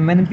MNP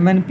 MNP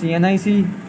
CNIC